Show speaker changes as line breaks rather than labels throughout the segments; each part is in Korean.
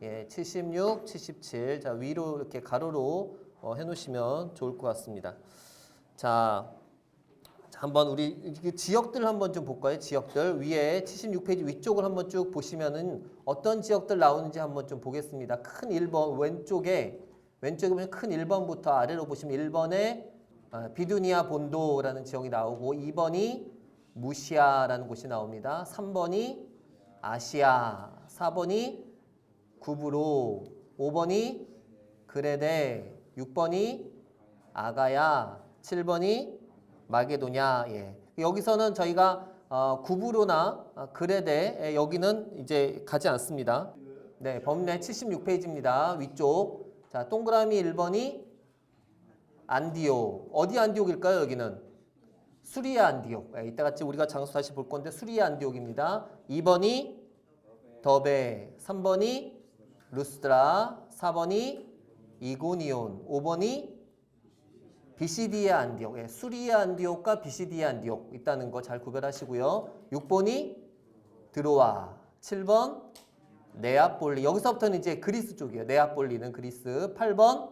예, 76, 77. 자, 위로 이렇게 가로로 해놓으시면 좋을 것 같습니다. 자, 한번 우리 지역들 한번 좀 볼까요? 지역들 위에 76페이지 위쪽을 한번 쭉 보시면은 어떤 지역들 나오는지 한번 좀 보겠습니다. 큰 1번 왼쪽에 보면 큰 1번부터 아래로 보시면 1번에 비두니아 본도라는 지역이 나오고 2번이 무시아라는 곳이 나옵니다. 3번이 아시아, 4번이 구브로, 5번이 그레데, 6번이 아가야, 7번이 마게도냐. 예. 여기서는 저희가 구브로나 그레데 여기는 이제 가지 않습니다. 네, 법례 76페이지입니다. 위쪽. 자, 동그라미 1번이 안디옥. 어디 안디옥일까요? 여기는 수리아 안디옥. 예, 이따같이 우리가 장소 다시 볼 건데 수리아 안디옥입니다. 2번이 더베, 3번이 루스드라, 4번이 이고니온, 5번이 비시디아 안디옥, 예, 수리아 안디옥과 비시디아 안디옥 있다는 거 잘 구별하시고요. 6번이 드로아, 7번 네아폴리, 여기서부터는 이제 그리스 쪽이에요. 네아폴리는 그리스. 8번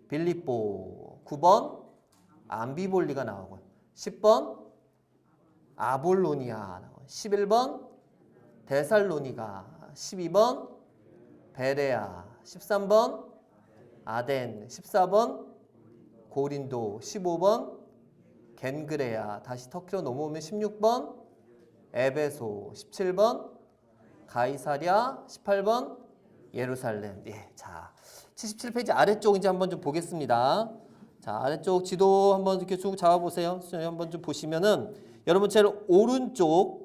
빌립보, 9번 암비볼리가 나오고요. 10번 아볼로니아, 11번 데살로니가, 12번 베레아, 13번 아덴, 14번 고린도, 15번 겐그레아, 다시 터키로 넘어오면 16번 에베소, 17번 가이사랴, 18번 예루살렘. 예, 자, 77페이지 아래쪽 이제 한번 좀 보겠습니다. 자, 아래쪽 지도 한번 이렇게 쭉 잡아보세요. 한번 좀 보시면은 여러분 제일 오른쪽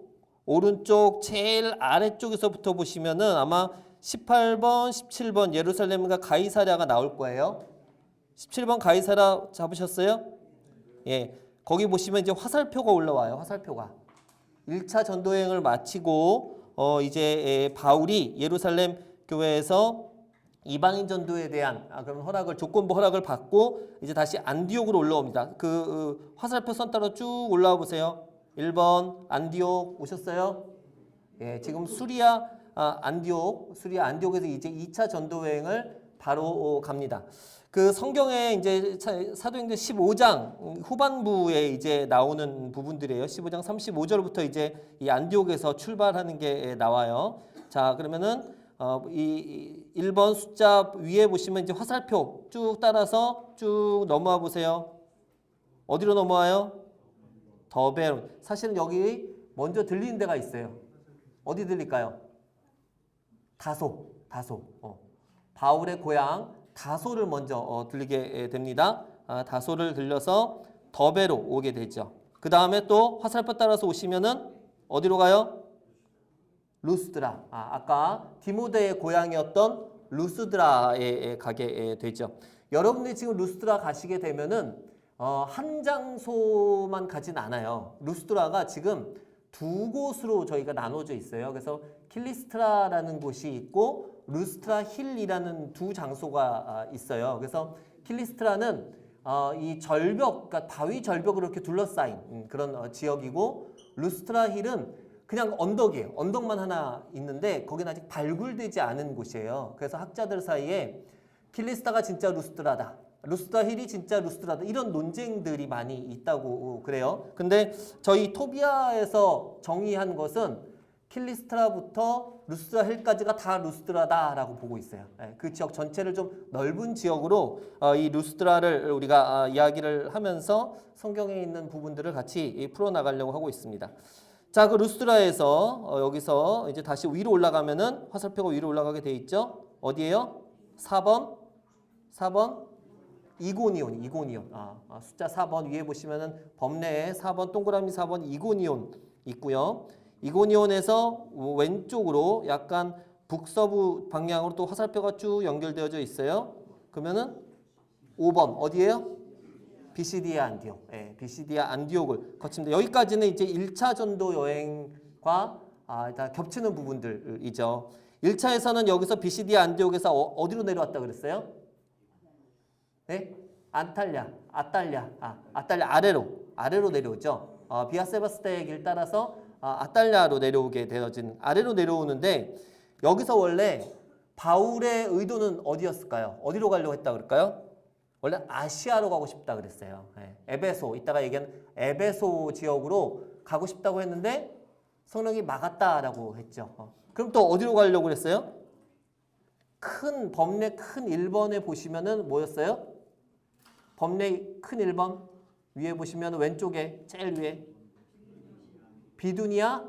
제일 아래쪽에서부터 보시면은 아마 18번, 17번 예루살렘과 가이사랴가 나올 거예요. 17번 가이사랴 잡으셨어요? 예. 거기 보시면 이제 화살표가 올라와요. 화살표가. 1차 전도여행을 마치고 이제 바울이 예루살렘 교회에서 이방인 전도에 대한 그런 허락을 조건부 허락을 받고 이제 다시 안디옥으로 올라옵니다. 그 화살표 선 따라 쭉 올라와 보세요. 1번 안디옥 오셨어요? 예, 지금 수리아 안디옥에서 이제 2차 전도여행을 바로 갑니다. 그 성경에 이제 사도행전 15장 후반부에 이제 나오는 부분들이에요. 15장 35절부터 이제 이 안디옥에서 출발하는 게 나와요. 자, 그러면은 이 1번 숫자 위에 보시면 이제 화살표 쭉 따라서 쭉 넘어와 보세요. 어디로 넘어와요? 더베론. 사실은 여기 먼저 들리는 데가 있어요. 어디 들릴까요? 다소. 바울의 고향 다소를 먼저 들리게 됩니다. 다소를 들려서 더베로 오게 되죠. 그 다음에 또 화살표 따라서 오시면은 어디로 가요? 루스드라. 아까 디모데의 고향이었던 루스드라에 가게 되죠. 여러분들이 지금 루스드라 가시게 되면은 한 장소만 가진 않아요. 루스드라가 지금 두 곳으로 저희가 나눠져 있어요. 그래서 킬리스트라라는 곳이 있고 루스트라 힐이라는 두 장소가 있어요. 그래서 킬리스트라는 이 절벽, 그러니까 바위 절벽으로 이렇게 둘러싸인 그런 지역이고 루스트라 힐은 그냥 언덕이에요. 언덕만 하나 있는데 거기는 아직 발굴되지 않은 곳이에요. 그래서 학자들 사이에 킬리스트라가 진짜 루스트라다, 루스트라 힐이 진짜 루스트라다, 이런 논쟁들이 많이 있다고 그래요. 근데 저희 토비아에서 정의한 것은 킬리스트라부터 루스트라 힐까지가 다 루스트라다라고 보고 있어요. 그 지역 전체를 좀 넓은 지역으로 이 루스트라를 우리가 이야기를 하면서 성경에 있는 부분들을 같이 풀어나가려고 하고 있습니다. 자, 그 루스트라에서 여기서 이제 다시 위로 올라가면은 화살표가 위로 올라가게 돼 있죠. 어디예요? 4번 이고니온. 숫자 4번 위에 보시면은 법례에 4번 동그라미 4번 이고니온 있고요. 이고니온에서 왼쪽으로 약간 북서부 방향으로 또 화살표가 쭉 연결되어져 있어요. 그러면은 5번 어디예요? 비시디아 안디옥. 예, 비시디아 안디옥을 거칩니다. 여기까지는 이제 1차 전도 여행과 다 겹치는 부분들이죠. 1차에서는 여기서 비시디아 안디옥에서 어디로 내려왔다 그랬어요? 네? 아탈랴 아래로 내려오죠. 비아세바스다의 길 따라서 아탈랴로 내려오게 되어진, 아래로 내려오는데 여기서 원래 바울의 의도는 어디였을까요? 어디로 가려고 했다 그럴까요? 원래 아시아로 가고 싶다 그랬어요. 에베소, 이따가 얘기한 에베소 지역으로 가고 싶다고 했는데 성령이 막았다라고 했죠. 그럼 또 어디로 가려고 그랬어요? 큰 범례 큰 1번에 보시면은 뭐였어요? 범례 큰 1번 위에 보시면 왼쪽에 제일 위에 비두니아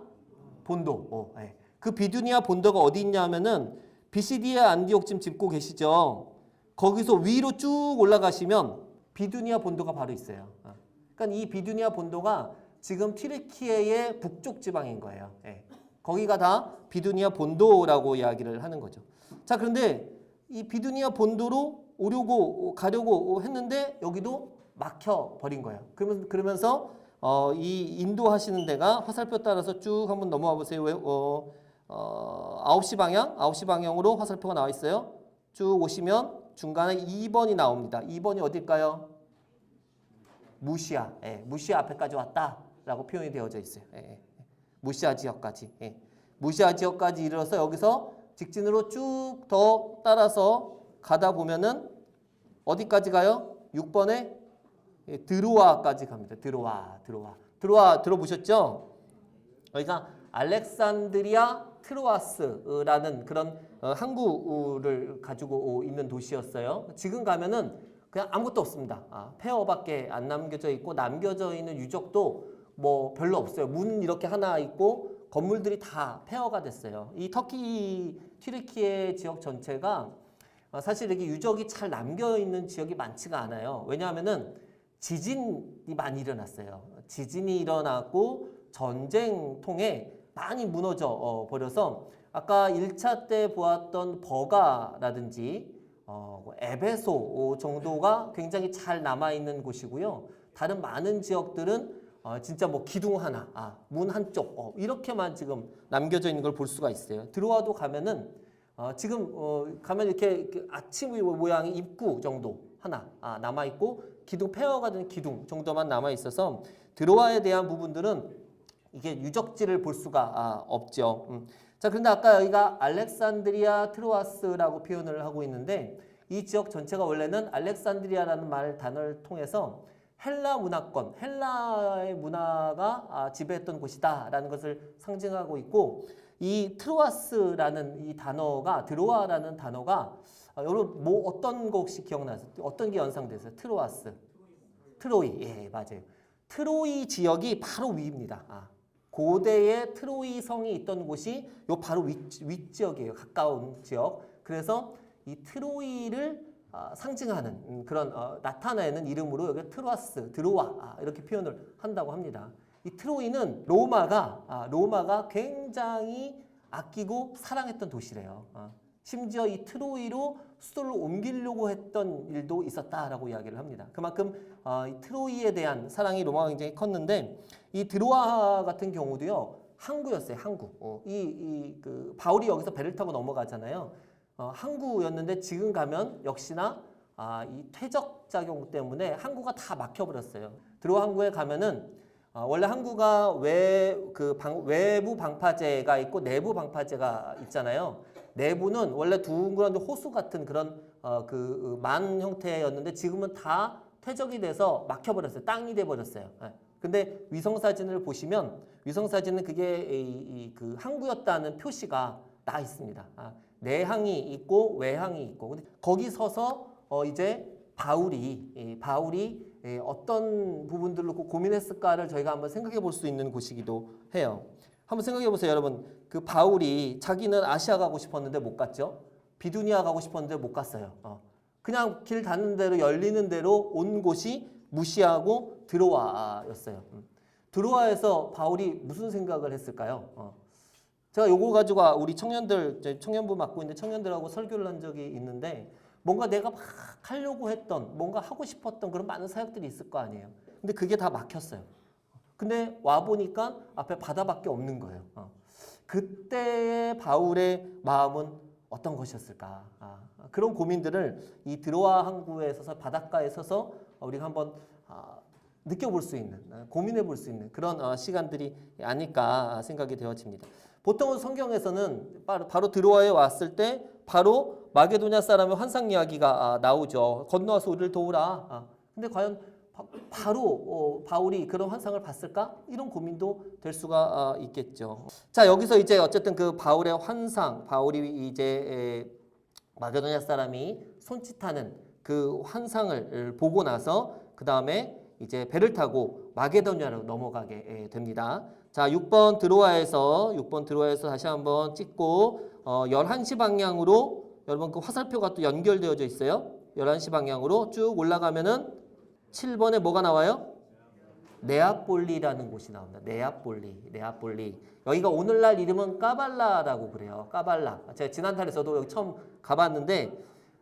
본도. 그 비두니아 본도가 어디 있냐 하면은 비시디아 안디옥 지금 짚고 계시죠? 거기서 위로 쭉 올라가시면 비두니아 본도가 바로 있어요. 그러니까 이 비두니아 본도가 지금 튀르키예의 북쪽 지방인 거예요. 거기가 다 비두니아 본도라고 이야기를 하는 거죠. 자, 그런데 이 비두니아 본도로 가려고 했는데 여기도 막혀 버린 거예요. 그러면서 이 인도하시는 데가 화살표 따라서 쭉 한번 넘어와 보세요. 9시 방향으로 화살표가 나와 있어요. 쭉 오시면 중간에 2번이 나옵니다. 2번이 어딜까요? 무시아. 무시아 앞에까지 왔다라고 표현이 되어져 있어요. 무시아 지역까지. 무시아 지역까지 이르러서 여기서 직진으로 쭉 더 따라서 가다 보면은 어디까지 가요? 6번에 드로아까지 갑니다. 드로아 들어보셨죠? 여기가 알렉산드리아 트로아스라는 그런 항구를 가지고 있는 도시였어요. 지금 가면은 그냥 아무것도 없습니다. 폐허밖에 안 남겨져 있고 남겨져 있는 유적도 뭐 별로 없어요. 문 이렇게 하나 있고 건물들이 다 폐허가 됐어요. 이 튀르키예 지역 전체가 사실 이렇게 유적이 잘 남겨 있는 지역이 많지가 않아요. 왜냐하면은 지진이 많이 일어났어요. 지진이 일어났고 전쟁 통해 많이 무너져 버려서 아까 1차 때 보았던 버가라든지 에베소 정도가 굉장히 잘 남아있는 곳이고요. 다른 많은 지역들은 진짜 뭐 기둥 하나, 문 한쪽 이렇게만 지금 남겨져 있는 걸 볼 수가 있어요. 들어와도 가면은 지금 가면 이렇게 아침 모양의 입구 정도 하나 남아있고 기둥 폐허가 된 기둥 정도만 남아있어서 드로아에 대한 부분들은 이게 유적지를 볼 수가 없죠. 자, 그런데 아까 여기가 알렉산드리아 트로아스라고 표현을 하고 있는데 이 지역 전체가 원래는 알렉산드리아라는 단어를 통해서 헬라 문화권, 헬라의 문화가 지배했던 곳이다라는 것을 상징하고 있고 이 트로아스라는 이 단어가 드로아라는 단어가 여러분 뭐 어떤 거 혹시 기억나세요? 어떤 게 연상되세요? 트로아스, 트로이, 맞아요. 트로이 지역이 바로 위입니다. 고대의 트로이 성이 있던 곳이 요 바로 윗지역이에요. 가까운 지역. 그래서 이 트로이를 상징하는 그런 나타내는 이름으로 여기 트로아스, 드로아 이렇게 표현을 한다고 합니다. 이 트로이는 로마가 굉장히 아끼고 사랑했던 도시래요. 심지어 이 트로이로 수도를 옮기려고 했던 일도 있었다라고 이야기를 합니다. 그만큼 이 트로이에 대한 사랑이 로마가 굉장히 컸는데 이 드로아 같은 경우도요 항구였어요. 항구. 그 바울이 여기서 배를 타고 넘어가잖아요. 항구였는데 지금 가면 역시나 이 퇴적 작용 때문에 항구가 다 막혀버렸어요. 드로아 항구에 가면은 원래 항구가 외부 방파제가 있고 내부 방파제가 있잖아요. 내부는 원래 둥그런 호수 같은 그런 만 형태였는데 지금은 다 퇴적이 돼서 막혀버렸어요. 땅이 돼버렸어요. 근데 위성사진을 보시면 위성사진은 그게 그 항구였다는 표시가 나 있습니다. 내항이 있고 외항이 있고 근데 거기 서서 이제 바울이 어떤 부분들로 고민했을까를 저희가 한번 생각해 볼 수 있는 곳이기도 해요. 한번 생각해 보세요, 여러분. 그 바울이 자기는 아시아 가고 싶었는데 못 갔죠. 비두니아 가고 싶었는데 못 갔어요. 그냥 길 닿는 대로 열리는 대로 온 곳이 무시하고 드로아였어요. 드로아에서 바울이 무슨 생각을 했을까요? 제가 요거 가지고 우리 청년부 맡고 있는데 청년들하고 설교를 한 적이 있는데 뭔가 내가 막 하려고 했던 뭔가 하고 싶었던 그런 많은 사역들이 있을 거 아니에요. 근데 그게 다 막혔어요. 근데 와보니까 앞에 바다밖에 없는 거예요. 그때의 바울의 마음은 어떤 것이었을까? 그런 고민들을 이 드로아 항구에 서서 바닷가에 서서 우리가 한번 느껴볼 수 있는, 고민해 볼 수 있는 그런 시간들이 아닐까 생각이 되어집니다. 보통 성경에서는 바로 드로아에 왔을 때 바로 마게도냐 사람의 환상 이야기가 나오죠. 건너와서 우리를 도우라. 근데 과연 바로 바울이 그런 환상을 봤을까? 이런 고민도 될 수가 있겠죠. 자, 여기서 이제 어쨌든 그 바울의 환상, 바울이 이제 마게도냐 사람이 손짓하는 그 환상을 보고 나서 그 다음에 이제 배를 타고 마게도냐로 넘어가게 됩니다. 자, 6번 드로아에서 다시 한번 찍고 11시 방향으로 여러분 그 화살표가 또 연결되어져 있어요. 11시 방향으로 쭉 올라가면은 7번에 뭐가 나와요? 네아폴리라는 곳이 나옵니다. 네아폴리. 여기가 오늘날 이름은 까발라라고 그래요. 까발라. 제가 지난달에서도 여기 처음 가봤는데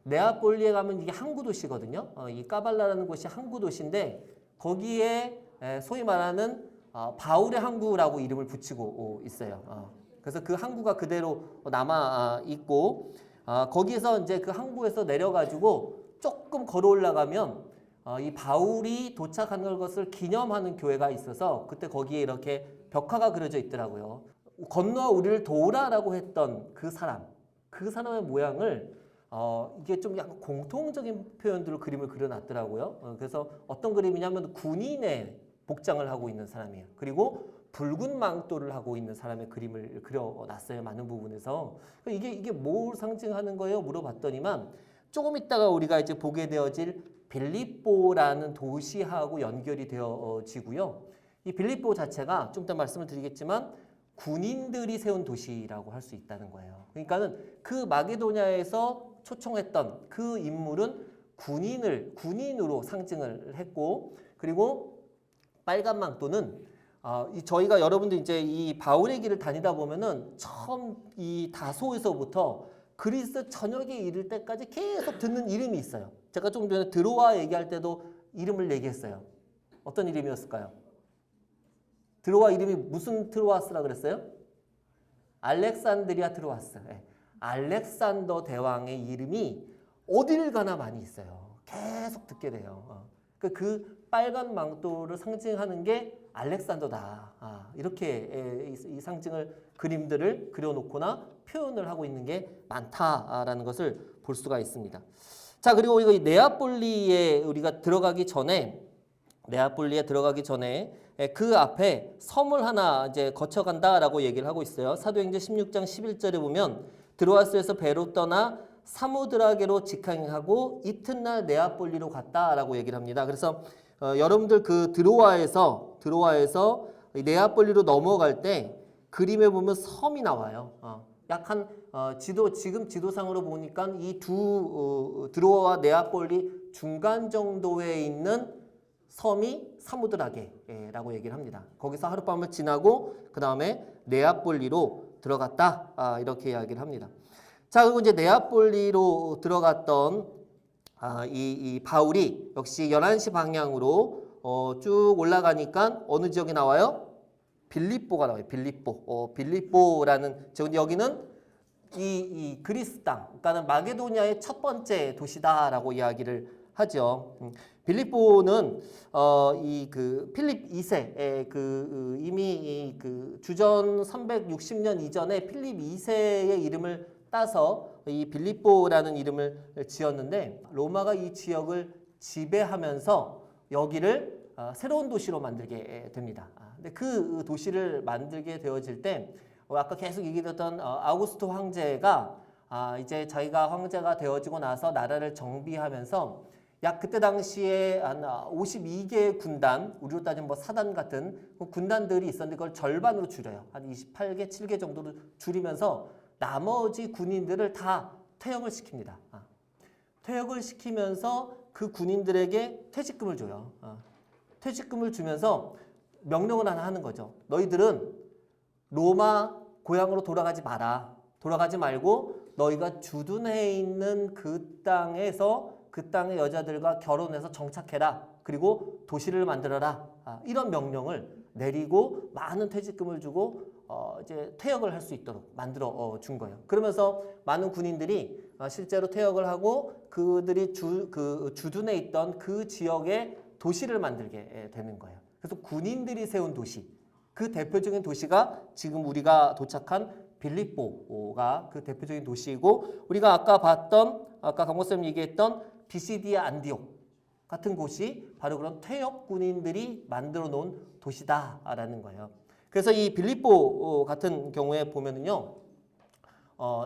네아폴리에 가면 이게 항구 도시거든요. 이 까발라라는 곳이 항구 도시인데 거기에 소위 말하는 바울의 항구라고 이름을 붙이고 있어요. 그래서 그 항구가 그대로 남아 있고 거기에서 이제 그 항구에서 내려가지고 조금 걸어 올라가면 이 바울이 도착한 것을 기념하는 교회가 있어서 그때 거기에 이렇게 벽화가 그려져 있더라고요. 건너와 우리를 도우라라고 했던 그 사람의 모양을 이게 좀 약간 공통적인 표현들로 그림을 그려놨더라고요. 그래서 어떤 그림이냐면 군인의 복장을 하고 있는 사람이에요. 그리고 붉은 망토를 하고 있는 사람의 그림을 그려놨어요. 많은 부분에서. 이게 뭘 상징하는 거예요? 물어봤더니만 조금 있다가 우리가 이제 보게 되어질 빌립보라는 도시하고 연결이 되어지고요. 이 빌립보 자체가 좀 이따 말씀을 드리겠지만 군인들이 세운 도시라고 할 수 있다는 거예요. 그러니까는 그 마게도냐에서 초청했던 그 인물은 군인으로 상징을 했고, 그리고 빨간 망토는 저희가 여러분들 이제 이 바울의 길을 다니다 보면은 처음 이 다소에서부터 그리스 전역에 이를 때까지 계속 듣는 이름이 있어요. 제가 좀 전에 드로아 얘기할 때도 이름을 얘기했어요. 어떤 이름이었을까요? 드로아 이름이 무슨 트로아스라 그랬어요? 알렉산드리아 트로아스. 네. 알렉산더 대왕의 이름이 어딜 가나 많이 있어요. 계속 듣게 돼요. 그 빨간 망토를 상징하는 게 알렉산더다. 이렇게 이 상징을 그림들을 그려놓거나 표현을 하고 있는 게 많다라는 것을 볼 수가 있습니다. 자, 그리고 이거 네아폴리에 우리가 들어가기 전에 그 앞에 섬을 하나 이제 거쳐간다라고 얘기를 하고 있어요. 사도행전 16장 11절에 보면 드로아스에서 배로 떠나 사무드라게로 직항하고 이튿날 네아폴리로 갔다라고 얘기를 합니다. 그래서 여러분들 그 드로아에서 네아폴리로 넘어갈 때 그림에 보면 섬이 나와요. 약한 지금 지도상으로 보니까 이 두 드로아와 네아폴리 중간 정도에 있는 섬이 사무드라게라고 얘기를 합니다. 거기서 하룻밤을 지나고 그 다음에 네아폴리로 들어갔다 이렇게 이야기를 합니다. 자, 그리고 이제 네아폴리로 들어갔던 이 바울이 역시 11시 방향으로 쭉 올라가니까 어느 지역이 나와요? 빌립보가 나와요. 빌립보라는 지역. 여기는 이 그리스 땅, 그러니까 마게도냐의 첫 번째 도시다라고 이야기를 하죠. 빌립보는 이 그 필립 2세 이미 그 주전 360년 이전에 필립 2세의 이름을 따서 이 빌립보라는 이름을 지었는데 로마가 이 지역을 지배하면서 여기를 새로운 도시로 만들게 됩니다. 근데 그 도시를 만들게 되어질 때 아까 계속 얘기했던 아우구스토 황제가 이제 자기가 황제가 되어지고 나서 나라를 정비하면서 약 그때 당시에 한 52개의 군단, 우리로 따지면 뭐 사단 같은 군단들이 있었는데 그걸 절반으로 줄여요. 한 28개, 7개 정도로 줄이면서 나머지 군인들을 다 퇴역을 시킵니다. 퇴역을 시키면서 그 군인들에게 퇴직금을 줘요. 퇴직금을 주면서 명령을 하나 하는 거죠. 너희들은 로마 고향으로 돌아가지 마라. 돌아가지 말고 너희가 주둔해 있는 그 땅에서 그 땅의 여자들과 결혼해서 정착해라. 그리고 도시를 만들어라. 이런 명령을 내리고 많은 퇴직금을 주고 이제 퇴역을 할 수 있도록 만들어 준 거예요. 그러면서 많은 군인들이 실제로 퇴역을 하고 그들이 주둔해 있던 그 지역에 도시를 만들게 되는 거예요. 그래서 군인들이 세운 도시, 그 대표적인 도시가 지금 우리가 도착한 빌립보가 그 대표적인 도시이고 우리가 아까 강모쌤이 얘기했던 비시디아 안디옥 같은 곳이 바로 그런 퇴역 군인들이 만들어 놓은 도시다라는 거예요. 그래서 이 빌립보 같은 경우에 보면은요,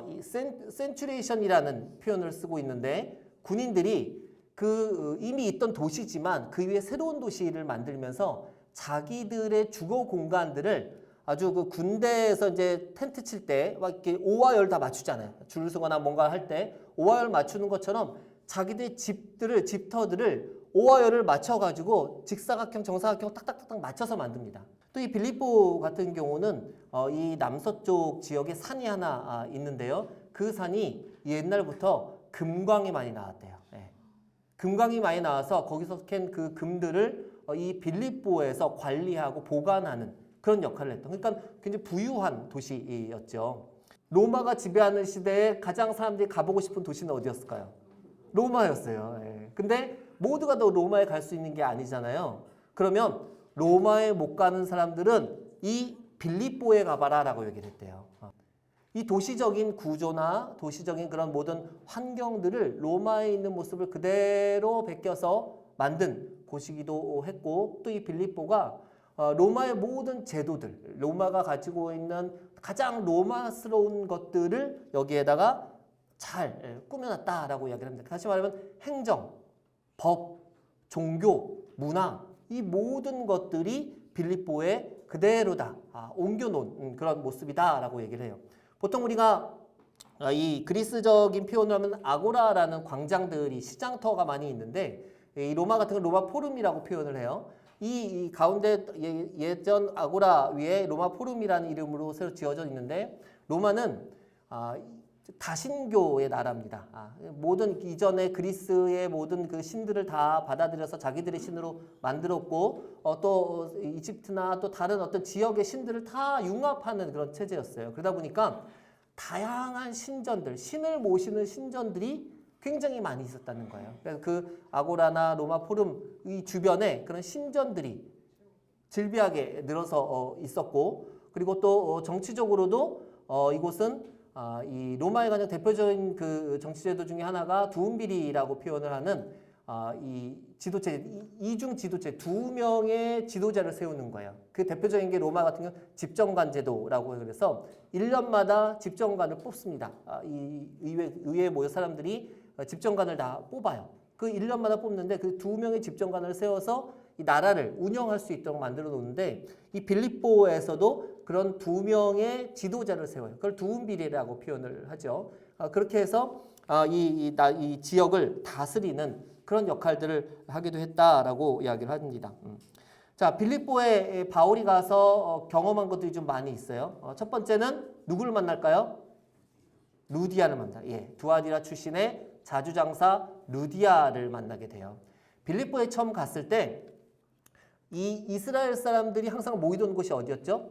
이 센츄레이션이라는 표현을 쓰고 있는데 군인들이 그 이미 있던 도시지만 그 위에 새로운 도시를 만들면서 자기들의 주거 공간들을 아주 그 군대에서 이제 텐트 칠 때 막 이렇게 오와열 다 맞추잖아요. 줄 서거나 뭔가 할 때 오와열 맞추는 것처럼 자기들 집터들을 오와열을 맞춰가지고 직사각형, 정사각형 딱딱딱딱 맞춰서 만듭니다. 또 이 빌립보 같은 경우는 이 남서쪽 지역에 산이 하나 있는데요. 그 산이 옛날부터 금광이 많이 나왔대요. 예. 금광이 많이 나와서 거기서 캔 그 금들을 이 빌립보에서 관리하고 보관하는 그런 역할을 했던, 그러니까 굉장히 부유한 도시였죠. 로마가 지배하는 시대에 가장 사람들이 가보고 싶은 도시는 어디였을까요? 로마였어요. 예. 근데 모두가 다 로마에 갈 수 있는 게 아니잖아요. 그러면 로마에 못 가는 사람들은 이 빌립보에 가봐라 라고 얘기를 했대요. 이 도시적인 구조나 도시적인 그런 모든 환경들을 로마에 있는 모습을 그대로 베껴서 만든 곳이기도 했고, 또 이 빌립보가 로마의 모든 제도들, 로마가 가지고 있는 가장 로마스러운 것들을 여기에다가 잘 꾸며놨다라고 이야기를 합니다. 다시 말하면 행정, 법, 종교, 문화, 이 모든 것들이 빌립보에 그대로 다 옮겨놓은 그런 모습이다라고 얘기를 해요. 보통 우리가 이 그리스적인 표현을 하면 아고라라는 광장들이 시장터가 많이 있는데, 이 로마 같은 건 로마 포름이라고 표현을 해요. 이 가운데 예전 아고라 위에 로마 포름이라는 이름으로 새로 지어져 있는데, 로마는 다신교의 나라입니다. 모든 이전에 그리스의 모든 그 신들을 다 받아들여서 자기들의 신으로 만들었고, 또 이집트나 또 다른 어떤 지역의 신들을 다 융합하는 그런 체제였어요. 그러다 보니까 다양한 신전들, 신을 모시는 신전들이 굉장히 많이 있었다는 거예요. 그래서 그 아고라나 로마 포rum 이 주변에 그런 신전들이 즐비하게 늘어서 있었고, 그리고 또 정치적으로도 이곳은 이 로마의 가장 대표적인 그 정치제도 중에 하나가 두움비리라고 표현을 하는 이 지도체, 이중 지도체, 두 명의 지도자를 세우는 거예요. 그 대표적인 게 로마 같은 경우 집정관 제도라고 그래서 1년마다 집정관을 뽑습니다. 이 의회에 모여 사람들이 집정관을 다 뽑아요. 그 1년마다 뽑는데 그 두 명의 집정관을 세워서 이 나라를 운영할 수 있도록 만들어 놓는데, 이 빌립보에서도 그런 두 명의 지도자를 세워요. 그걸 두움비리라고 표현을 하죠. 그렇게 해서 이 지역을 다스리는 그런 역할들을 하기도 했다라고 이야기를 합니다. 자, 빌립보에 바울이 가서 경험한 것들이 좀 많이 있어요. 첫 번째는 누구를 만날까요? 루디아를 만나. 예, 두아디라 출신의 자주장사 루디아를 만나게 돼요. 빌립보에 처음 갔을 때 이 이스라엘 사람들이 항상 모이던 곳이 어디였죠?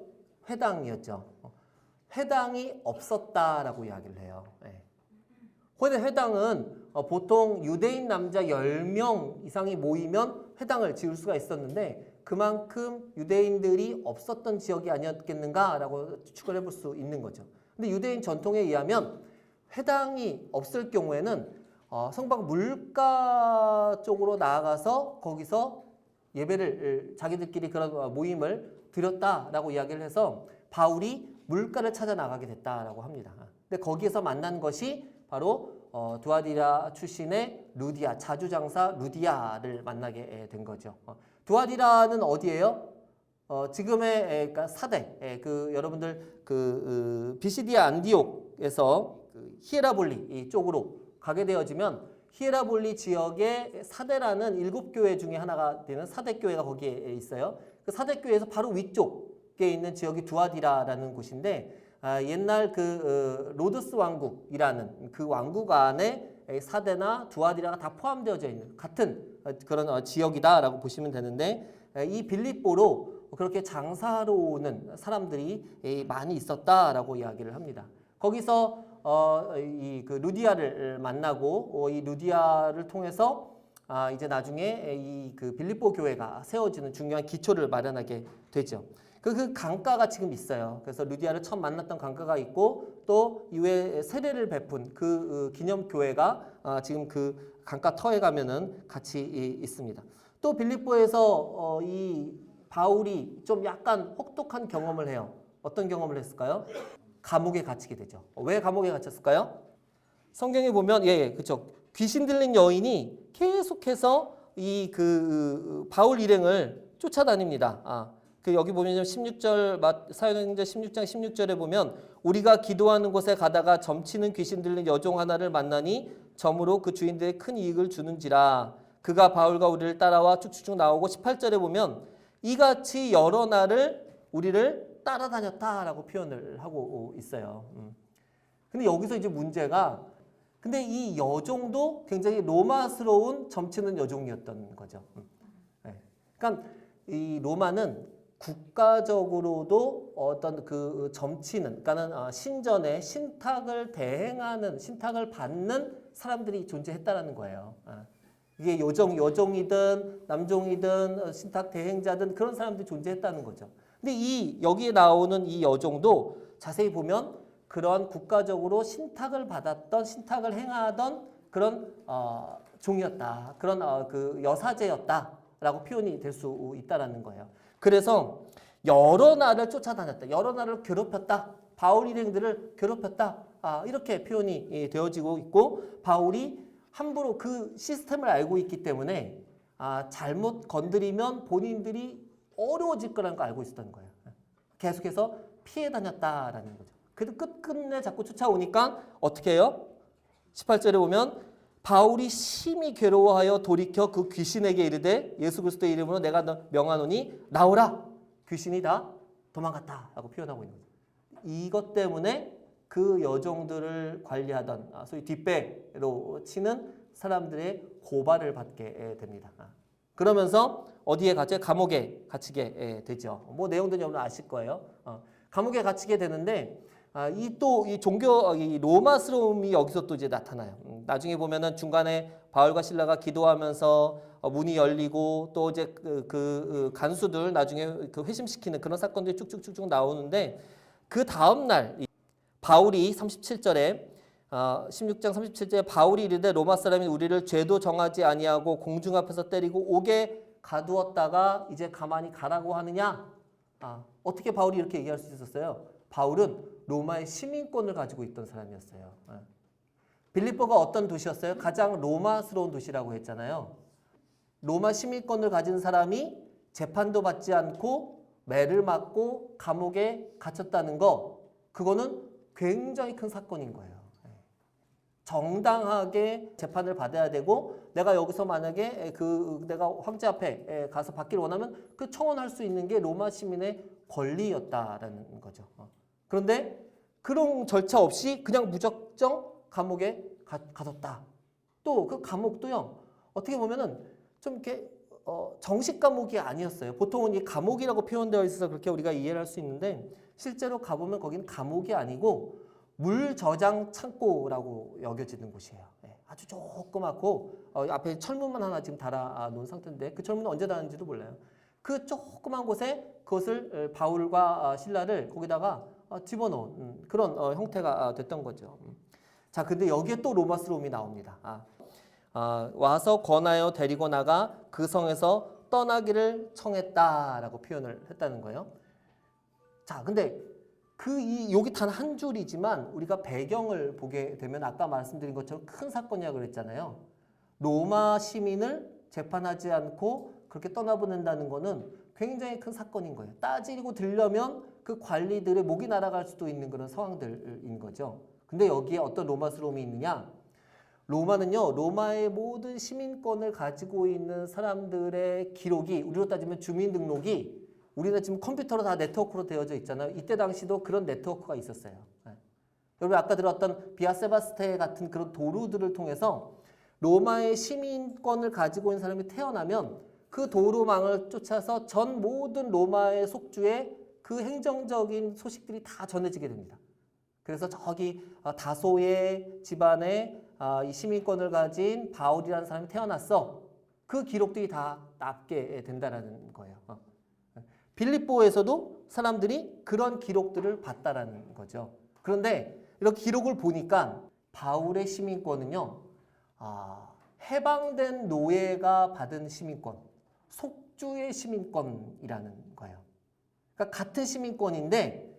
회당이었죠. 회당이 없었다라고 이야기를 해요. 예. 회당은 보통 유대인 남자 10명 이상이 모이면 회당을 지을 수가 있었는데, 그만큼 유대인들이 없었던 지역이 아니었겠는가라고 추측을 해볼 수 있는 거죠. 근데 유대인 전통에 의하면 회당이 없을 경우에는 성막 물가 쪽으로 나아가서 거기서 예배를 자기들끼리 그런 모임을 드렸다라고 이야기를 해서 바울이 물가를 찾아 나가게 됐다라고 합니다. 근데 거기에서 만난 것이 바로 두아디라 출신의 루디아, 자주장사 루디아를 만나게 된 거죠. 두아디라는 어디예요? 지금의 그러니까 사대, 그 여러분들 비시디아 안디옥에서 그 히에라볼리 쪽으로 가게 되어지면 히에라볼리 지역의 사대라는 7교회 중에 하나가 되는 사대교회가 거기에 있어요. 그 사대교회에서 바로 위쪽에 있는 지역이 두아디라라는 곳인데, 옛날 그 로드스 왕국이라는 그 왕국 안에 사대나 두아디라가 다 포함되어져 있는 같은 그런 지역이다라고 보시면 되는데, 이 빌립보로 그렇게 장사로 오는 사람들이 많이 있었다라고 이야기를 합니다. 거기서 그 루디아를 만나고 이 루디아를 통해서 이제 나중에 이 그 빌립보 교회가 세워지는 중요한 기초를 마련하게 되죠. 그 강가가 지금 있어요. 그래서 루디아를 처음 만났던 강가가 있고 또 이후에 세례를 베푼 그 기념교회가 지금 그 강가 터에 가면은 같이 있습니다. 또 빌립보에서 이 바울이 좀 약간 혹독한 경험을 해요. 어떤 경험을 했을까요? 감옥에 갇히게 되죠. 왜 감옥에 갇혔을까요? 성경에 보면 그렇죠. 귀신 들린 여인이 계속해서 이 바울 일행을 쫓아다닙니다. 그 여기 보면 16절 사도행전 16장 16절에 보면 우리가 기도하는 곳에 가다가 점치는 귀신 들린 여종 하나를 만나니 점으로 그 주인들의 큰 이익을 주는지라 그가 바울과 우리를 따라와 쭉쭉쭉 나오고 18절에 보면 이같이 여러 날을 우리를 따라다녔다라고 표현을 하고 있어요. 근데 여기서 이제 문제가 근데 이 여종도 굉장히 로마스러운 점치는 여종이었던 거죠. 그러니까 이 로마는 국가적으로도 어떤 그 점치는, 그러니까는 신전에 신탁을 대행하는, 신탁을 받는 사람들이 존재했다라는 거예요. 이게 여종이든 남종이든 신탁 대행자든 그런 사람들이 존재했다는 거죠. 근데 여기에 나오는 이 여종도 자세히 보면 그런 국가적으로 신탁을 받았던, 신탁을 행하던 그런 종이었다. 그런 그 여사제였다라고 표현이 될 수 있다라는 거예요. 그래서 여러 날을 쫓아다녔다. 여러 날을 괴롭혔다. 바울 일행들을 괴롭혔다. 이렇게 표현이 되어지고 있고 바울이 함부로 그 시스템을 알고 있기 때문에 잘못 건드리면 본인들이 어려워질 거라는 걸 알고 있었던 거예요. 계속해서 피해 다녔다라는 거죠. 그래도 끝끝내 자꾸 쫓아오니까 어떻게 해요? 18절에 보면 바울이 심히 괴로워하여 돌이켜 그 귀신에게 이르되 예수 그리스도의 이름으로 내가 명하노니 나오라. 귀신이 다 도망갔다라고 표현하고 있는 거죠. 이것 때문에 그 여종들을 관리하던 소위 뒷배로 치는 사람들의 고발을 받게 됩니다. 그러면서 어디에 갇혀요? 감옥에 갇히게 되죠. 뭐 내용들은 여러분 아실 거예요. 감옥에 갇히게 되는데 이 종교 이 로마스러움이 여기서 또 이제 나타나요. 나중에 보면은 중간에 바울과 실라가 기도하면서 문이 열리고 또 이제 그 간수들 나중에 그 회심시키는 그런 사건들이 쭉쭉쭉쭉 나오는데 그 다음 날 바울이 37절에 16장 37절에 바울이 이르되 로마 사람이 우리를 죄도 정하지 아니하고 공중 앞에서 때리고 옥에 가두었다가 이제 가만히 가라고 하느냐? 어떻게 바울이 이렇게 얘기할 수 있었어요? 바울은 로마의 시민권을 가지고 있던 사람이었어요. 빌립보가 어떤 도시였어요? 가장 로마스러운 도시라고 했잖아요. 로마 시민권을 가진 사람이 재판도 받지 않고 매를 맞고 감옥에 갇혔다는 거 그거는 굉장히 큰 사건인 거예요. 정당하게 재판을 받아야 되고 내가 여기서 만약에 내가 황제 앞에 가서 받기를 원하면 그 청원할 수 있는 게 로마 시민의 권리였다라는 거죠. 그런데 그런 절차 없이 그냥 무작정 감옥에 가뒀다. 또 그 감옥도요. 어떻게 보면은 좀 이렇게 정식 감옥이 아니었어요. 보통은 이 감옥이라고 표현되어 있어서 그렇게 우리가 이해를 할 수 있는데 실제로 가보면 거기는 감옥이 아니고 물 저장 창고라고 여겨지는 곳이에요. 아주 조그맣고 앞에 철문만 하나 지금 달아 놓은 상태인데 그 철문은 언제 닫는지도 몰라요. 그 조그만 곳에 그것을 바울과 신라를 거기다가 집어넣은 그런 형태가 됐던 거죠. 자, 근데 여기에 또 로마스러움이 나옵니다. 와서 권하여 데리고 나가 그 성에서 떠나기를 청했다라고 표현을 했다는 거예요. 자, 근데 여기 단 한 줄이지만 우리가 배경을 보게 되면 아까 말씀드린 것처럼 큰 사건이라고 그랬잖아요. 로마 시민을 재판하지 않고 그렇게 떠나보낸다는 거는 굉장히 큰 사건인 거예요. 따지고 들려면 그 관리들의 목이 날아갈 수도 있는 그런 상황들인 거죠. 근데 여기에 어떤 로마스러움이 있느냐? 로마는요, 로마의 모든 시민권을 가지고 있는 사람들의 기록이, 우리로 따지면 주민등록이 우리는 지금 컴퓨터로 다 네트워크로 되어져 있잖아요. 이때 당시도 그런 네트워크가 있었어요. 여러분 아까 들었던 비아 세바스테 같은 그런 도루들을 통해서 로마의 시민권을 가지고 있는 사람이 태어나면 그 도루망을 쫓아서 전 모든 로마의 속주에 그 행정적인 소식들이 다 전해지게 됩니다. 그래서 저기 다소의 집안에 이 시민권을 가진 바울이라는 사람이 태어났어. 그 기록들이 다 남게 된다는 거예요. 빌립보에서도 사람들이 그런 기록들을 봤다라는 거죠. 그런데 이렇게 기록을 보니까 바울의 시민권은요, 해방된 노예가 받은 시민권, 속주의 시민권이라는 거예요. 그러니까 같은 시민권인데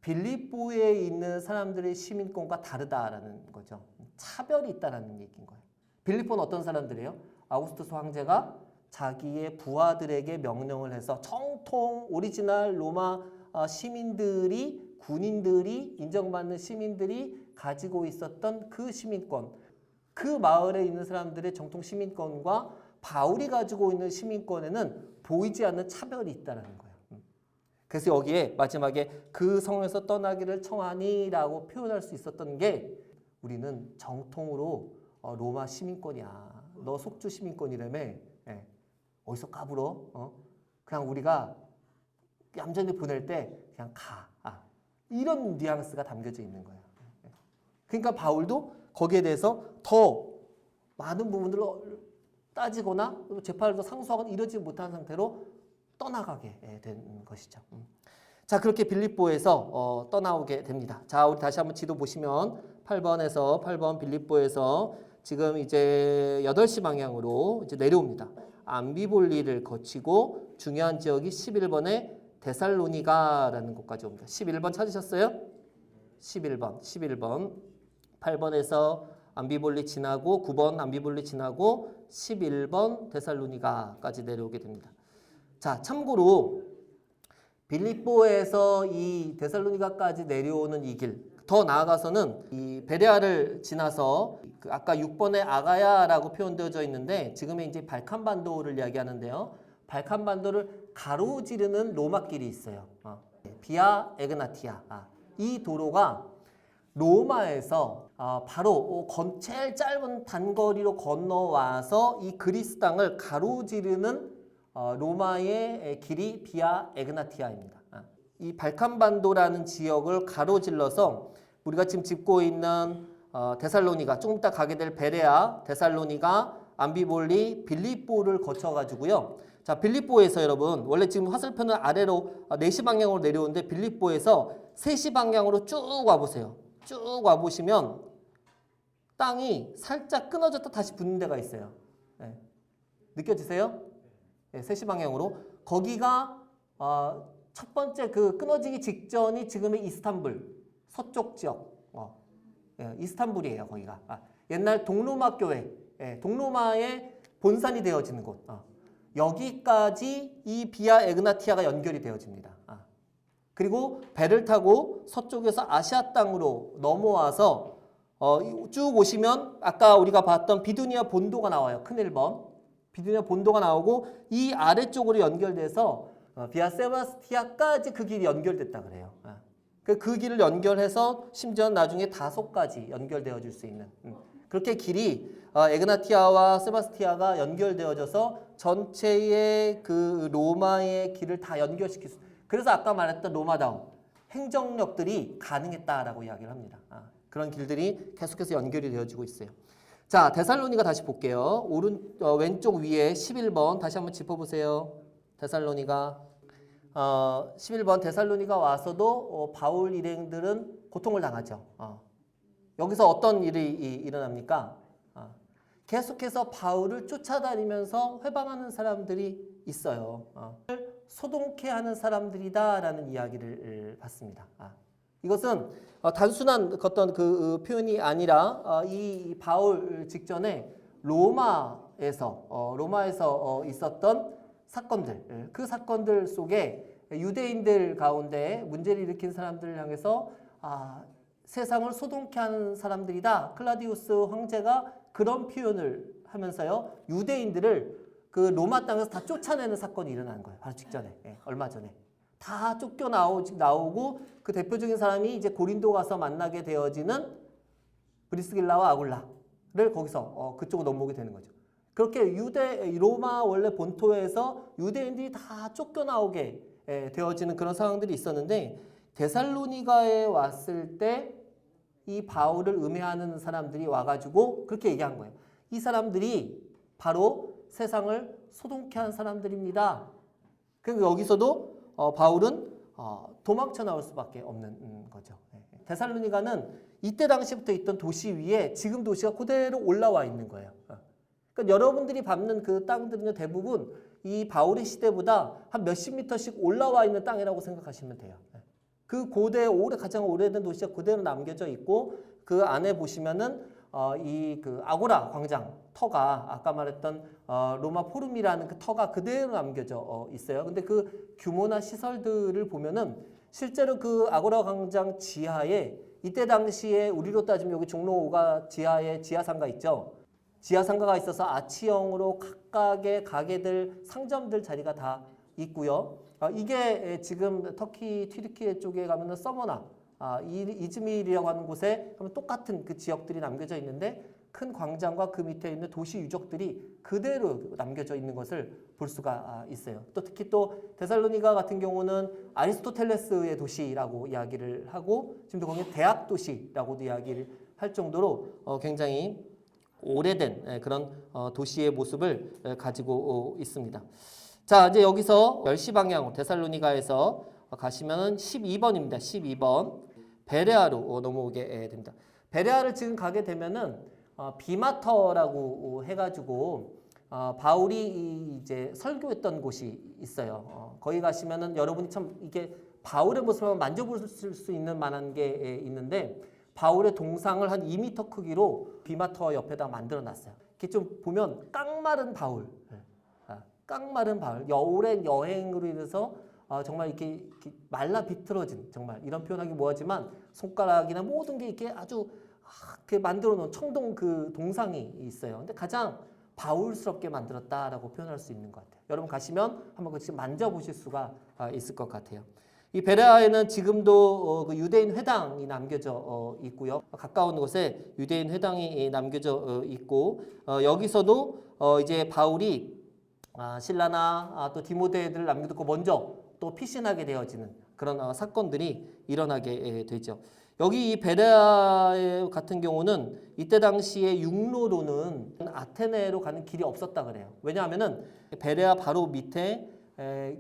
빌립보에 있는 사람들의 시민권과 다르다라는 거죠. 차별이 있다라는 얘기인 거예요. 빌립보는 어떤 사람들이에요? 아우구스투스 황제가 자기의 부하들에게 명령을 해서 정통 오리지널 로마 시민들이, 군인들이, 인정받는 시민들이 가지고 있었던 그 시민권, 그 마을에 있는 사람들의 정통 시민권과 바울이 가지고 있는 시민권에는 보이지 않는 차별이 있다는 거예요. 그래서 여기에 마지막에 그 성에서 떠나기를 청하니라고 표현할 수 있었던 게, 우리는 정통으로 로마 시민권이야. 너 속주 시민권이라며. 예. 어디서 까불어? 그냥 우리가 얌전히 보낼 때 그냥 가. 이런 뉘앙스가 담겨져 있는 거예요. 그러니까 바울도 거기에 대해서 더 많은 부분들을 따지거나 재판을 더 상소하거나 이러지 못한 상태로 떠나가게 된 것이죠. 자, 그렇게 빌립보에서 떠나오게 됩니다. 자, 우리 다시 한번 지도 보시면 8번 빌립보에서 지금 이제 8시 방향으로 이제 내려옵니다. 암비볼리를 거치고 중요한 지역이 11번의 데살로니가라는 곳까지 옵니다. 11번 찾으셨어요? 11번. 8번에서 암비볼리 지나고 9번 암비볼리 지나고 11번 데살로니가까지 내려오게 됩니다. 자, 참고로 빌립보에서 이 데살로니가까지 내려오는 이 길, 더 나아가서는 이 베레아를 지나서 그 아까 6번의 아가야라고 표현되어져 있는데 지금의 이제 발칸반도를 이야기하는데요. 발칸반도를 가로지르는 로마길이 있어요. 비아 에그나티아. 이 도로가 로마에서 바로 제일 짧은 단거리로 건너와서 이 그리스 땅을 가로지르는 로마의 길이 비아 에그나티아입니다. 이 발칸반도라는 지역을 가로질러서 우리가 지금 짚고 있는 데살로니가, 조금 이따 가게 될 베레아, 데살로니가, 암비볼리, 빌립보를 거쳐가지고요. 자, 빌립보에서 여러분, 원래 지금 화살표는 아래로 4시 방향으로 내려오는데 빌립보에서 3시 방향으로 쭉 와보세요. 쭉 와보시면 땅이 살짝 끊어졌다 다시 붙는 데가 있어요. 네. 느껴지세요? 네, 3시 방향으로. 거기가 첫 번째 그 끊어지기 직전이 지금의 이스탄불 서쪽 지역, 이스탄불이에요. 거기가 옛날 동로마 교회, 동로마의 본산이 되어지는 곳. 여기까지 이 비아 에그나티아가 연결이 되어집니다. 그리고 배를 타고 서쪽에서 아시아 땅으로 넘어와서 쭉 오시면 아까 우리가 봤던 비두니아 본도가 나와요. 큰 1번. 비두니아 본도가 나오고 이 아래쪽으로 연결돼서 비아 세바스티아까지 그 길이 연결됐다 그래요. 그 길을 연결해서 심지어 나중에 다소까지 연결되어질 수 있는 그렇게 길이 에그나티아와 세바스티아가 연결되어져서 전체의 그 로마의 길을 다 연결시킬 수. 그래서 아까 말했던 로마다운 행정력들이 가능했다라고 이야기를 합니다. 그런 길들이 계속해서 연결이 되어지고 있어요. 자, 데살로니가 다시 볼게요. 왼쪽 위에 11번 다시 한번 짚어보세요. 데살로니가 11번 데살로니가 와서도 바울 일행들은 고통을 당하죠. 여기서 어떤 일이 일어납니까? 계속해서 바울을 쫓아다니면서 회방하는 사람들이 있어요. 소동케 하는 사람들이다라는 이야기를 받습니다. 이것은 단순한 어떤 그 표현이 아니라 이 바울 직전에 로마에서 있었던 사건들, 그 사건들 속에 유대인들 가운데 문제를 일으킨 사람들을 향해서 세상을 소동케 하는 사람들이다. 클라디우스 황제가 그런 표현을 하면서요, 유대인들을 그 로마 땅에서 다 쫓아내는 사건이 일어난 거예요. 바로 직전에, 얼마 전에. 다 나오고 그 대표적인 사람이 이제 고린도 가서 만나게 되어지는 브리스길라와 아굴라를 거기서 그쪽으로 넘어오게 되는 거죠. 그렇게 로마 원래 본토에서 유대인들이 다 쫓겨나오게 되어지는 그런 상황들이 있었는데, 데살로니가에 왔을 때 이 바울을 음해하는 사람들이 와가지고 그렇게 얘기한 거예요. 이 사람들이 바로 세상을 소동케 한 사람들입니다. 그리고 여기서도 바울은 도망쳐 나올 수밖에 없는 거죠. 데살로니가는 이때 당시부터 있던 도시 위에 지금 도시가 그대로 올라와 있는 거예요. 그러니까 여러분들이 밟는 그 땅들은요, 대부분 이 바울의 시대보다 한 몇십 미터씩 올라와 있는 땅이라고 생각하시면 돼요. 그 가장 오래된 도시가 그대로 남겨져 있고, 그 안에 보시면은 이 그 아고라 광장 터가, 아까 말했던 로마 포rum이라는 그 터가 그대로 남겨져 있어요. 근데 그 규모나 시설들을 보면은 실제로 그 아고라 광장 지하에 이때 당시에 우리로 따지면 여기 종로 5가 지하에 지하상가 있죠. 지하상가가 있어서 아치형으로 각각의 가게들, 상점들 자리가 다 있고요. 이게 지금 터키 튀르키예 쪽에 가면은 서머나, 이즈밀이라고 하는 곳에 가면 똑같은 그 지역들이 남겨져 있는데, 큰 광장과 그 밑에 있는 도시 유적들이 그대로 남겨져 있는 것을 볼 수가 있어요. 또 특히 또 데살로니가 같은 경우는 아리스토텔레스의 도시라고 이야기를 하고, 지금도 거기는 대학 도시라고도 이야기를 할 정도로 굉장히 오래된 그런 도시의 모습을 가지고 있습니다. 자, 이제 여기서 10시 방향으로 데살로니가에서 가시면은 12번입니다. 12번. 베레아로 넘어오게 됩니다. 베레아를 지금 가게 되면은 비마터라고 해가지고 바울이 이제 설교했던 곳이 있어요. 거기 가시면은 여러분이 참 이게 바울의 모습을 만져볼 수 있는 만한 게 있는데, 바울의 동상을 한 2m 크기로 비마터 옆에다 만들어 놨어요. 이렇게 좀 보면 깡마른 바울, 깡마른 바울, 오랜 여행으로 인해서 정말 이렇게 말라 비틀어진, 정말 이런 표현하기 뭐하지만 손가락이나 모든 게 이렇게 아주 이렇게 만들어 놓은 청동 그 동상이 있어요. 근데 가장 바울스럽게 만들었다라고 표현할 수 있는 것 같아요. 여러분 가시면 한번 그 만져보실 수가 있을 것 같아요. 이 베레아에는 지금도 그 유대인 회당이 남겨져 있고요. 가까운 곳에 유대인 회당이 남겨져 있고, 여기서도 이제 바울이 실라나 또 디모데를 남겨두고 먼저 또 피신하게 되어지는 그런 사건들이 일어나게 되죠. 여기 이 베레아 같은 경우는 이때 당시에 육로로는 아테네로 가는 길이 없었다 그래요. 왜냐하면은 베레아 바로 밑에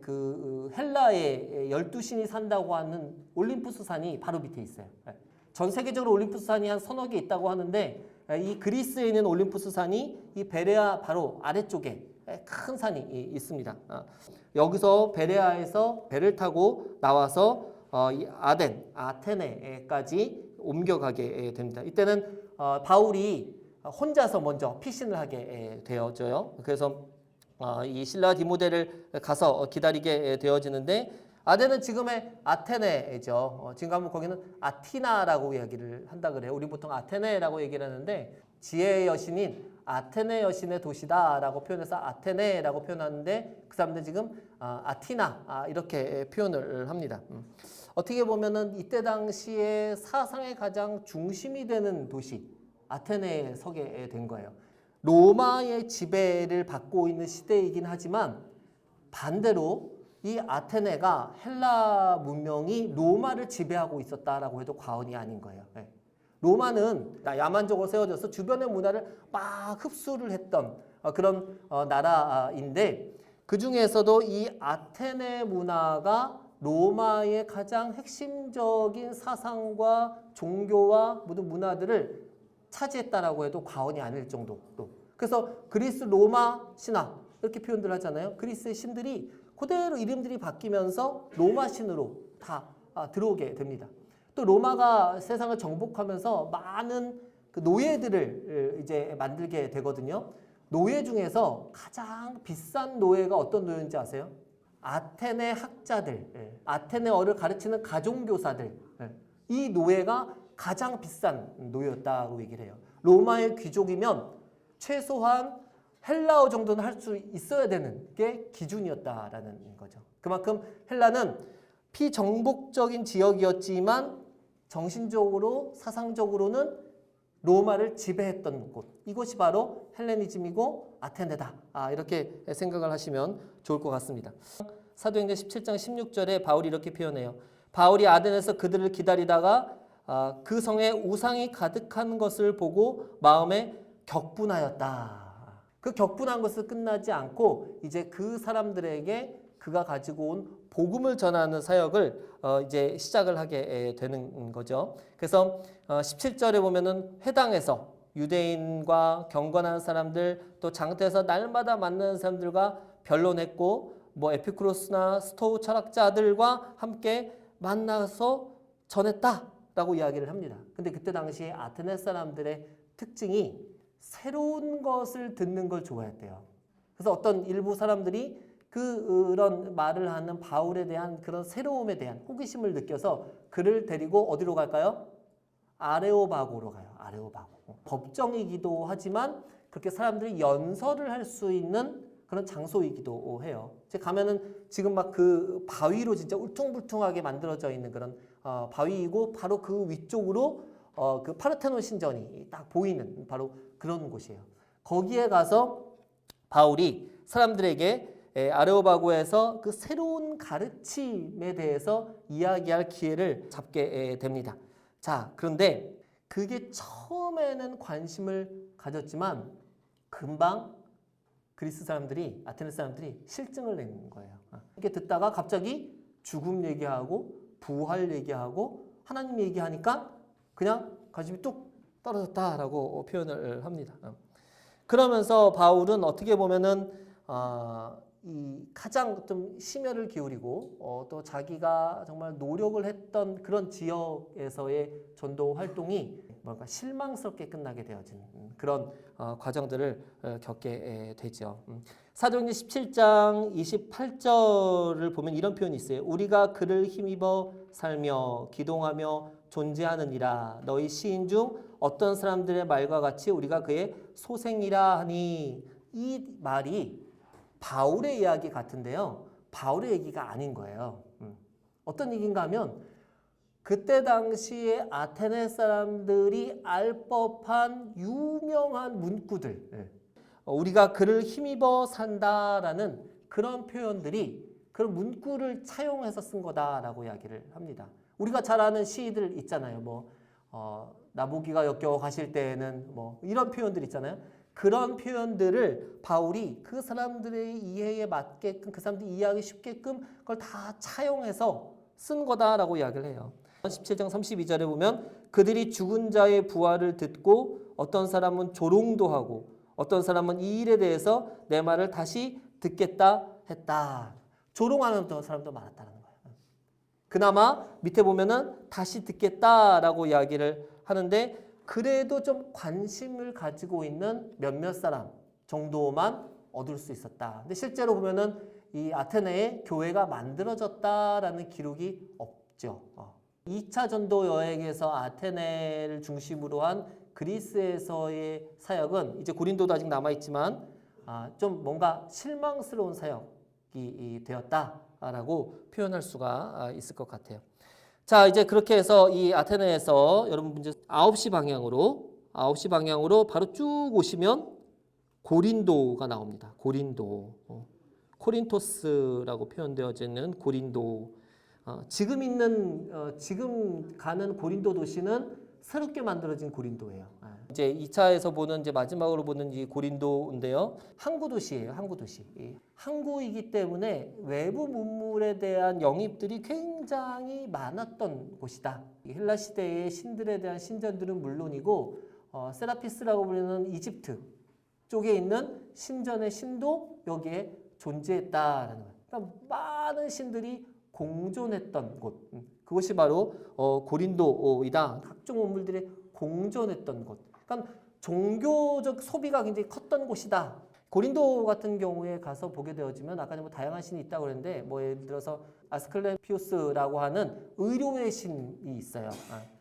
그 헬라의 12신이 산다고 하는 올림푸스 산이 바로 밑에 있어요. 전 세계적으로 올림푸스 산이 한 서너 개 있다고 하는데, 이 그리스에 있는 올림푸스 산이 이 베레아 바로 아래쪽에 큰 산이 있습니다. 여기서 베레아에서 배를 타고 나와서 이 아테네까지 옮겨가게 됩니다. 이때는 바울이 혼자서 먼저 피신을 하게 되어져요. 그래서 이 실라 디모데를 가서 기다리게 되어지는데, 아테네는 지금의 아테네죠. 지금 가면 거기는 아티나라고 이야기를 한다 그래요. 우리 보통 아테네라고 얘기를 하는데, 지혜의 여신인 아테네 여신의 도시다라고 표현해서 아테네라고 표현하는데, 그 사람들 지금 아티나 이렇게 표현을 합니다. 어떻게 보면은 이때 당시에 사상의 가장 중심이 되는 도시 아테네에 서게 된 거예요. 로마의 지배를 받고 있는 시대이긴 하지만, 반대로 이 아테네가 헬라 문명이 로마를 지배하고 있었다라고 해도 과언이 아닌 거예요. 로마는 야만적으로 세워져서 주변의 문화를 막 흡수를 했던 그런 나라인데, 그 중에서도 이 아테네 문화가 로마의 가장 핵심적인 사상과 종교와 모든 문화들을 차지했다라고 해도 과언이 아닐 정도로. 그래서 그리스 로마 신화 이렇게 표현들 하잖아요. 그리스의 신들이 그대로 이름들이 바뀌면서 로마 신으로 다 들어오게 됩니다. 또 로마가 세상을 정복하면서 많은 그 노예들을 이제 만들게 되거든요. 노예 중에서 가장 비싼 노예가 어떤 노예인지 아세요? 아테네 학자들, 아테네어를 가르치는 가종교사들, 이 노예가 가장 비싼 노예였다고 얘기를 해요. 로마의 귀족이면 최소한 헬라어 정도는 할 수 있어야 되는 게 기준이었다라는 거죠. 그만큼 헬라는 피정복적인 지역이었지만 정신적으로 사상적으로는 로마를 지배했던 곳, 이곳이 바로 헬레니즘이고 아테네다. 이렇게 생각을 하시면 좋을 것 같습니다. 사도행전 17장 16절에 바울이 이렇게 표현해요. 바울이 아덴에서 그들을 기다리다가 그 성에 우상이 가득한 것을 보고 마음에 격분하였다. 그 격분한 것을 끝나지 않고 이제 그 사람들에게 그가 가지고 온 복음을 전하는 사역을 이제 시작을 하게 되는 거죠. 그래서 17절에 보면은 회당에서 유대인과 경건한 사람들 또 장터에서 날마다 만나는 사람들과 변론했고 뭐 에피쿠로스나 스토우 철학자들과 함께 만나서 전했다라고 이야기를 합니다. 근데 그때 당시에 아테네 사람들의 특징이 새로운 것을 듣는 걸 좋아했대요. 그래서 어떤 일부 사람들이 그런 말을 하는 바울에 대한 그런 새로움에 대한 호기심을 느껴서 그를 데리고 어디로 갈까요? 아레오바고로 가요. 아레오바고. 법정이기도 하지만 그렇게 사람들이 연설을 할 수 있는 그런 장소이기도 해요. 가면은 지금 막 그 바위로 진짜 울퉁불퉁하게 만들어져 있는 그런 바위이고 바로 그 위쪽으로 그 파르테논 신전이 딱 보이는 바로 그런 곳이에요. 거기에 가서 바울이 사람들에게 아레오바고에서 그 새로운 가르침에 대해서 이야기할 기회를 잡게 됩니다. 자, 그런데 그게 처음에는 관심을 가졌지만 금방 그리스 사람들이, 아테네 사람들이 실증을 낸 거예요. 이렇게 듣다가 갑자기 죽음 얘기하고 부활 얘기하고 하나님 얘기하니까 그냥 관심이 뚝 떨어졌다라고 표현을 합니다. 그러면서 바울은 어떻게 보면은 이 가장 좀 심혈을 기울이고 또 자기가 정말 노력을 했던 그런 지역에서의 전도 활동이 뭔가 실망스럽게 끝나게 되어진 그런 과정들을 겪게 되죠. 사도행전 17장 28절을 보면 이런 표현이 있어요. 우리가 그를 힘입어 살며 기동하며 존재하느니라. 너희 시인 중 어떤 사람들의 말과 같이 우리가 그의 소생이라 하니. 이 말이 바울의 이야기 같은데요. 바울의 얘기가 아닌 거예요. 어떤 얘기인가 하면 그때 당시에 아테네 사람들이 알 법한 유명한 문구들, 우리가 그를 힘입어 산다라는 그런 표현들이 그런 문구를 차용해서 쓴 거다라고 이야기를 합니다. 우리가 잘 아는 시들 있잖아요. 뭐 나보기가 역겨워 가실 때에는 뭐 이런 표현들 있잖아요. 그런 표현들을 바울이 그 사람들의 이해에 맞게끔 그 사람들이 이해하기 쉽게끔 그걸 다 차용해서 쓴 거다라고 이야기를 해요. 17장 32절에 보면 그들이 죽은 자의 부활을 듣고 어떤 사람은 조롱도 하고 어떤 사람은 이 일에 대해서 내 말을 다시 듣겠다 했다. 조롱하는 사람도 많았다는 거예요. 그나마 밑에 보면은 다시 듣겠다라고 이야기를 하는데 그래도 좀 관심을 가지고 있는 몇몇 사람 정도만 얻을 수 있었다. 근데 실제로 보면은 이 아테네에 교회가 만들어졌다라는 기록이 없죠. 2차 전도 여행에서 아테네를 중심으로 한 그리스에서의 사역은 이제 고린도도 아직 남아있지만 좀 뭔가 실망스러운 사역이 되었다라고 표현할 수가 있을 것 같아요. 자, 이제 그렇게 해서 이 아테네에서 여러분 이제 9시 방향으로 바로 쭉 오시면 고린도가 나옵니다. 고린도. 코린토스라고 표현되어지는 고린도. 지금 가는 고린도 도시는 새롭게 만들어진 고린도예요. 이제 2차에서 보는 이제 마지막으로 보는 이 고린도인데요. 항구 도시예요. 항구 도시. 항구이기 때문에 외부 문물에 대한 영입들이 굉장히 많았던 곳이다. 헬라 시대의 신들에 대한 신전들은 물론이고 세라피스라고 부르는 이집트 쪽에 있는 신전의 신도 여기에 존재했다라는 거예요. 그러니까 많은 신들이 공존했던 곳. 그것이 바로 고린도이다. 각종 문물들이 공존했던 곳. 그러니까 종교적 소비가 굉장히 컸던 곳이다. 고린도 같은 경우에 가서 보게 되어지면 아까 뭐 다양한 신이 있다고 그랬는데 뭐 예를 들어서 아스클레피우스라고 하는 의료의 신이 있어요.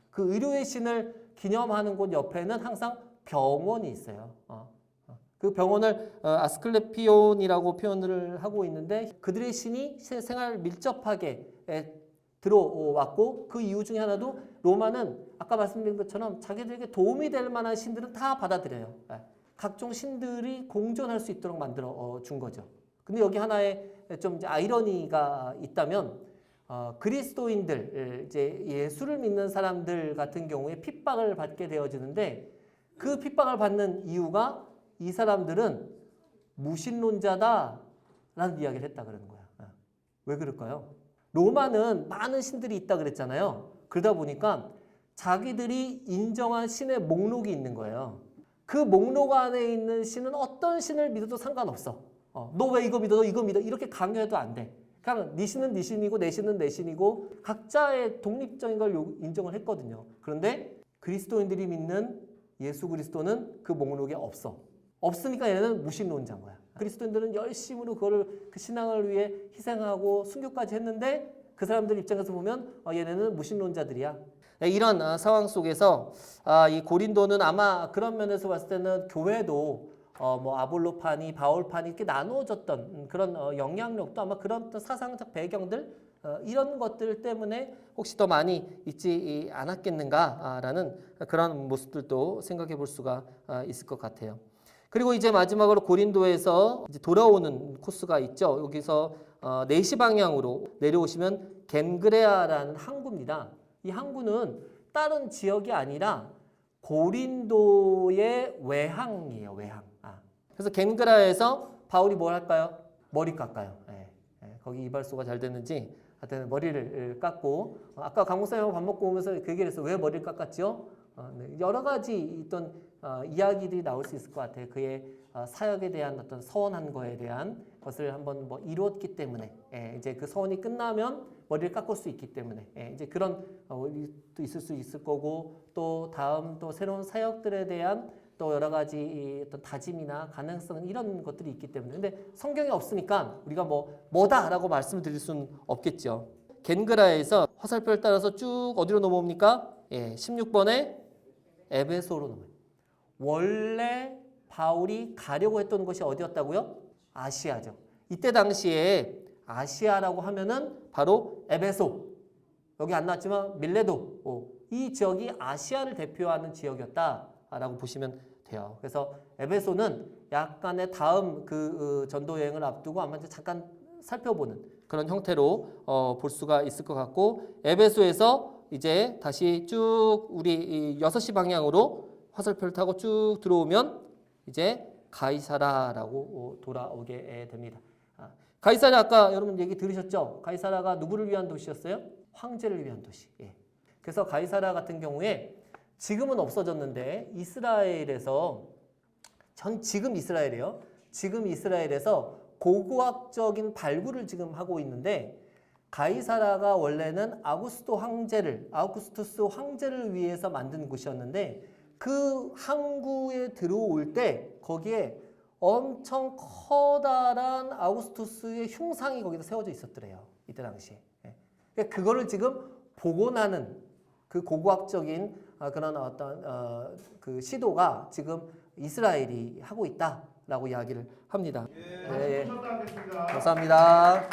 그 의료의 신을 기념하는 곳 옆에는 항상 병원이 있어요. 그 병원을 아스클레피온이라고 표현을 하고 있는데 그들의 신이 생활 밀접하게 들어왔고 그 이유 중에 하나도 로마는 아까 말씀드린 것처럼 자기들에게 도움이 될 만한 신들은 다 받아들여요. 각종 신들이 공존할 수 있도록 만들어 준 거죠. 근데 여기 하나의 좀 이제 아이러니가 있다면 그리스도인들 이제 예수를 믿는 사람들 같은 경우에 핍박을 받게 되어지는데 그 핍박을 받는 이유가 이 사람들은 무신론자다라는 이야기를 했다 그러는 거야. 왜 그럴까요? 로마는 많은 신들이 있다 그랬잖아요. 그러다 보니까 자기들이 인정한 신의 목록이 있는 거예요. 그 목록 안에 있는 신은 어떤 신을 믿어도 상관없어. 너 왜 이거 믿어? 너 이거 믿어? 이렇게 강요해도 안 돼. 그냥 네 신은 네 신이고 내 신은 내 신이고 각자의 독립적인 걸 인정을 했거든요. 그런데 그리스도인들이 믿는 예수 그리스도는 그 목록에 없어. 없으니까 얘는 무신론자인 거야. 그리스도인들은 열심으로 그 신앙을 위해 희생하고 순교까지 했는데 그 사람들 입장에서 보면 얘네는 무신론자들이야. 이런 상황 속에서 이 고린도는 아마 그런 면에서 봤을 때는 교회도 뭐 아볼로파니, 바울파니 이렇게 나누어졌던 그런 영향력도 아마 그런 어떤 사상적 배경들 이런 것들 때문에 혹시 더 많이 있지 않았겠는가라는 그런 모습들도 생각해 볼 수가 있을 것 같아요. 그리고 이제 마지막으로 고린도에서 이제 돌아오는 코스가 있죠. 여기서 4시 방향으로 내려오시면 겐그레아라는 항구입니다. 이 항구는 다른 지역이 아니라 고린도의 외항이에요. 외항. 그래서 겐그라에서 바울이 뭘 할까요? 머리 깎아요. 거기 이발소가 잘 됐는지 하여튼 머리를 깎고 아까 강목사님하고 밥 먹고 오면서 그 얘기를 했어요. 왜 머리를 깎았죠? 여러 가지 있던 이야기들이 나올 수 있을 것 같아요. 그의 사역에 대한 어떤 서원한 거에 대한 것을 한번 뭐 이루었기 때문에 이제 그 서원이 끝나면 머리를 깎을 수 있기 때문에 이제 그런 또 있을 수 있을 거고 또 다음 또 새로운 사역들에 대한 또 여러 가지 어떤 다짐이나 가능성 이런 것들이 있기 때문에 근데 성경이 없으니까 우리가 뭐다라고 말씀을 드릴 수는 없겠죠. 겐그라에서 화살표를 따라서 쭉 어디로 넘어옵니까? 16번에 에베소로 넘어요. 원래 바울이 가려고 했던 곳이 어디였다고요? 아시아죠. 이때 당시에 아시아라고 하면은 바로 에베소. 여기 안 나왔지만 밀레도. 이 지역이 아시아를 대표하는 지역이었다라고 보시면 돼요. 그래서 에베소는 약간의 다음 그 전도 여행을 앞두고 아마 잠깐 살펴보는 그런 형태로 볼 수가 있을 것 같고 에베소에서 이제 다시 쭉 우리 6시 방향으로 화살표를 타고 쭉 들어오면 이제 가이사라라고 돌아오게 됩니다. 가이사라 아까 여러분 얘기 들으셨죠? 가이사라가 누구를 위한 도시였어요? 황제를 위한 도시. 그래서 가이사라 같은 경우에 지금은 없어졌는데 이스라엘에서 지금 이스라엘이에요. 지금 이스라엘에서 고고학적인 발굴을 지금 하고 있는데 가이사라가 원래는 아우구스투스 황제를 위해서 만든 곳이었는데 그 항구에 들어올 때 거기에 엄청 커다란 아우구스투스의 흉상이 거기다 세워져 있었더래요. 이때 당시에. 그거를 지금 복원하는 그 고고학적인 그런 어떤 그 시도가 지금 이스라엘이 하고 있다라고 이야기를 합니다.
예, 감사합니다.
감사합니다.